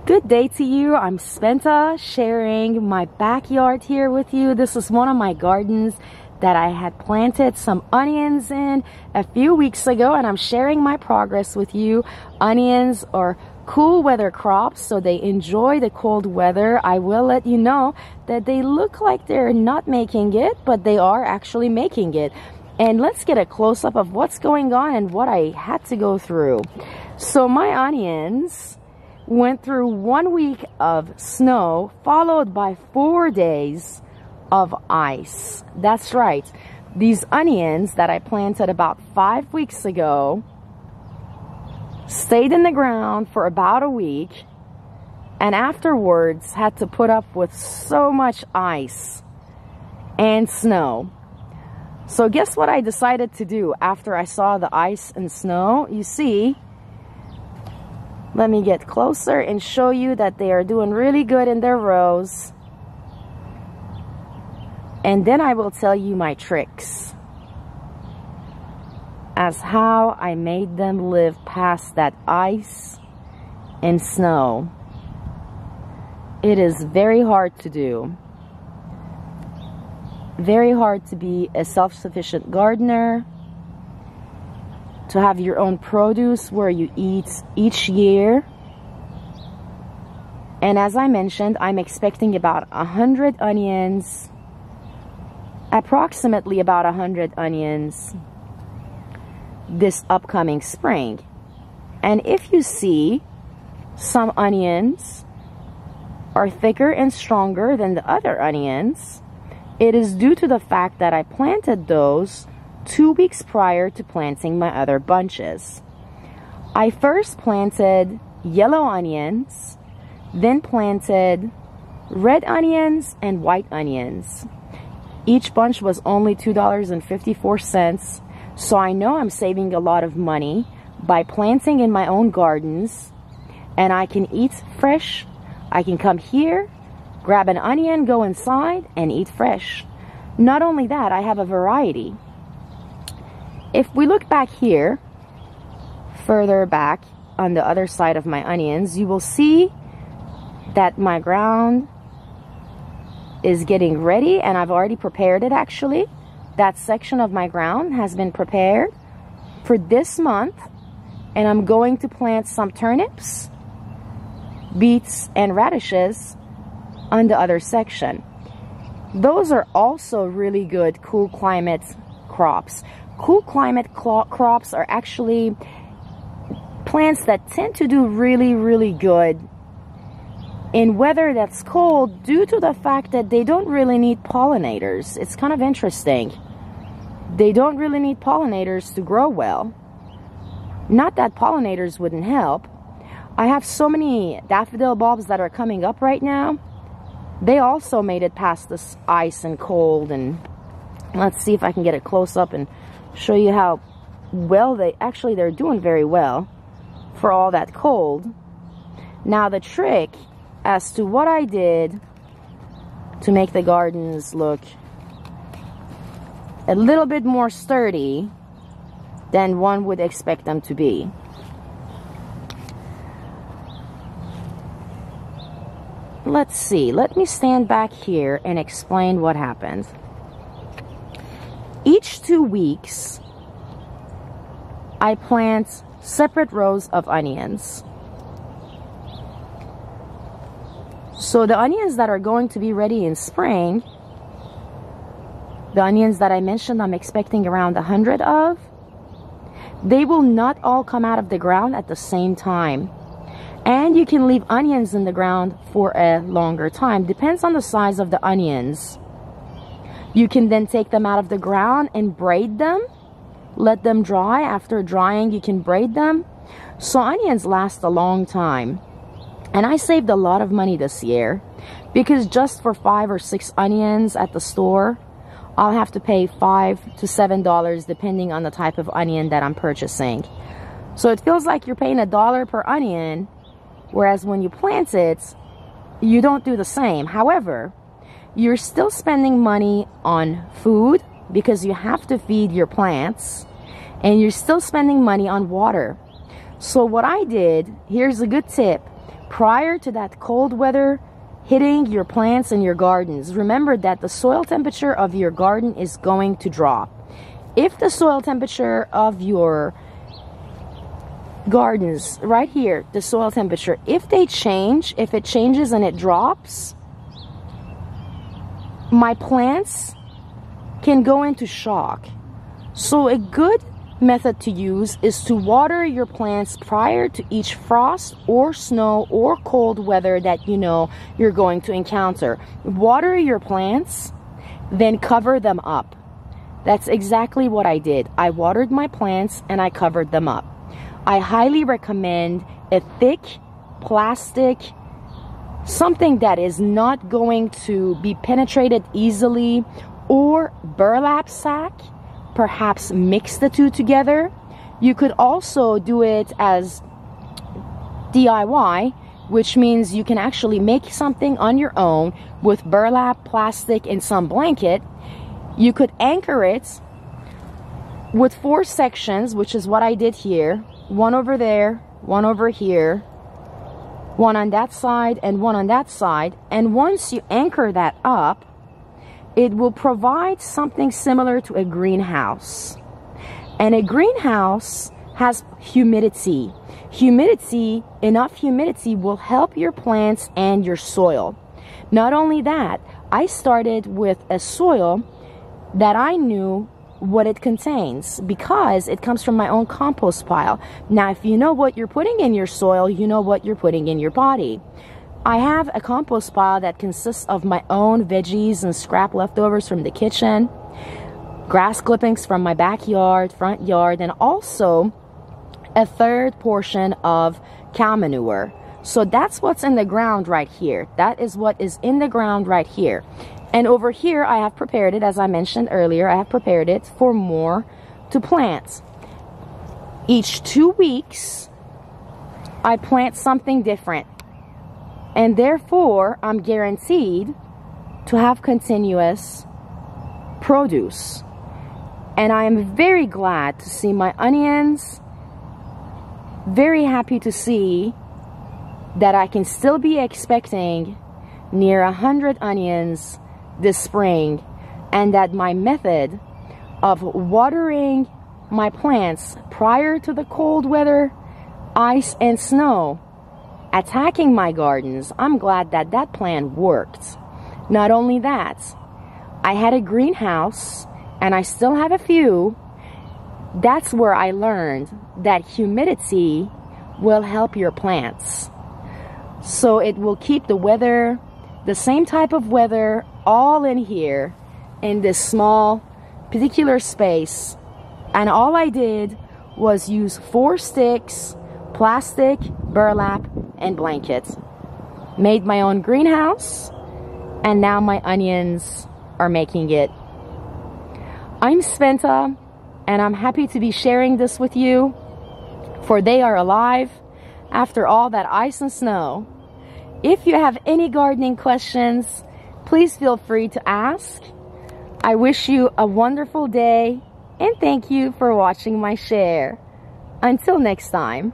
Good day to you. I'm Spenta, sharing my backyard here with you. This is one of my gardens that I had planted some onions in a few weeks ago, and I'm sharing my progress with you. Onions are cool weather crops, so they enjoy the cold weather. I will let you know that they look like they're not making it, but they are actually making it. And let's get a close-up of what's going on and what I had to go through. So my onions went through 1 week of snow, followed by 4 days of ice. That's right. These onions that I planted about 5 weeks ago stayed in the ground for about a week, and afterwards had to put up with so much ice and snow. So guess what I decided to do after I saw the ice and snow? You see, let me get closer and show you that they are doing really good in their rows. And then I will tell you my tricks as how I made them live past that ice and snow. It is very hard to do. Very hard to be a self-sufficient gardener, to have your own produce where you eat each year. And as I mentioned, I'm expecting about 100 onions, approximately about 100 onions this upcoming spring. And if you see some onions are thicker and stronger than the other onions, it is due to the fact that I planted those 2 weeks prior to planting my other bunches. I first planted yellow onions, then planted red onions and white onions. Each bunch was only $2.54, so I know I'm saving a lot of money by planting in my own gardens, and I can eat fresh. I can come here, grab an onion, go inside, and eat fresh. Not only that, I have a variety. If we look back here, further back on the other side of my onions, you will see that my ground is getting ready, and I've already prepared it actually. That section of my ground has been prepared for this month, and I'm going to plant some turnips, beets, and radishes on the other section. Those are also really good cool climate crops. Cool climate crops are actually plants that tend to do really good in weather that's cold, due to the fact that they don't really need pollinators. It's kind of interesting. They don't really need pollinators to grow well. Not that pollinators wouldn't help. I have so many daffodil bulbs that are coming up right now. They also made it past this ice and cold, and let's see if I can get a close up and show you how well they're doing very well for all that cold. Now the trick as to what I did to make the gardens look a little bit more sturdy than one would expect them to be. Let's see, let me stand back here and explain what happened. Each 2 weeks, I plant separate rows of onions. So the onions that are going to be ready in spring, the onions that I mentioned I'm expecting around 100 of, they will not all come out of the ground at the same time. And you can leave onions in the ground for a longer time. Depends on the size of the onions. You can then take them out of the ground and braid them. Let them dry. After drying, you can braid them. So onions last a long time. And I saved a lot of money this year, because just for 5 or 6 onions at the store, I'll have to pay $5 to $7 depending on the type of onion that I'm purchasing. So it feels like you're paying $1 per onion, whereas when you plant it, you don't do the same. However, you're still spending money on food because you have to feed your plants, and you're still spending money on water. So what I did, here's a good tip. prior to that cold weather hitting your plants and your gardens. Remember that the soil temperature of your garden is going to drop. If the soil temperature of your gardens, right here, the soil temperature, if it changes and it drops, my plants can go into shock. So a good method to use is to water your plants prior to each frost or snow or cold weather that you know you're going to encounter. Water your plants, then cover them up. That's exactly what I did. I watered my plants and I covered them up. I highly recommend a thick plastic, something that is not going to be penetrated easily, or burlap sack. Perhaps mix the two together. You could also do it as DIY, which means you can actually make something on your own with burlap, plastic, and some blanket. You could anchor it with 4 sections, which is what I did here. One over there, one over here, one on that side, and one on that side. And once you anchor that up, it will provide something similar to a greenhouse. And a greenhouse has humidity. Enough humidity will help your plants and your soil. Not only that, I started with a soil that I knew what it contains because it comes from my own compost pile. Now, if you know what you're putting in your soil, you know what you're putting in your body. I have a compost pile that consists of my own veggies and scrap leftovers from the kitchen, grass clippings from my backyard, front yard, and also a third portion of cow manure. So that's what's in the ground right here. That is what is in the ground right here. And over here, I have prepared it, as I mentioned earlier, I have prepared it for more to plant. Each 2 weeks, I plant something different. And therefore, I'm guaranteed to have continuous produce. And I am very glad to see my onions, very happy to see that I can still be expecting near 100 onions this spring, and that my method of watering my plants prior to the cold weather, ice and snow attacking my gardens, I'm glad that that plan worked. Not only that, I had a greenhouse, and I still have a few. That's where I learned that humidity will help your plants. So it will keep the weather, the same type of weather, all in here, in this small, particular space. And all I did was use 4 sticks, plastic, burlap, and blankets. Made my own greenhouse, and now my onions are making it. I'm Spenta, and I'm happy to be sharing this with you, for they are alive after all that ice and snow. If you have any gardening questions, please feel free to ask. I wish you a wonderful day, and thank you for watching my share. Until next time.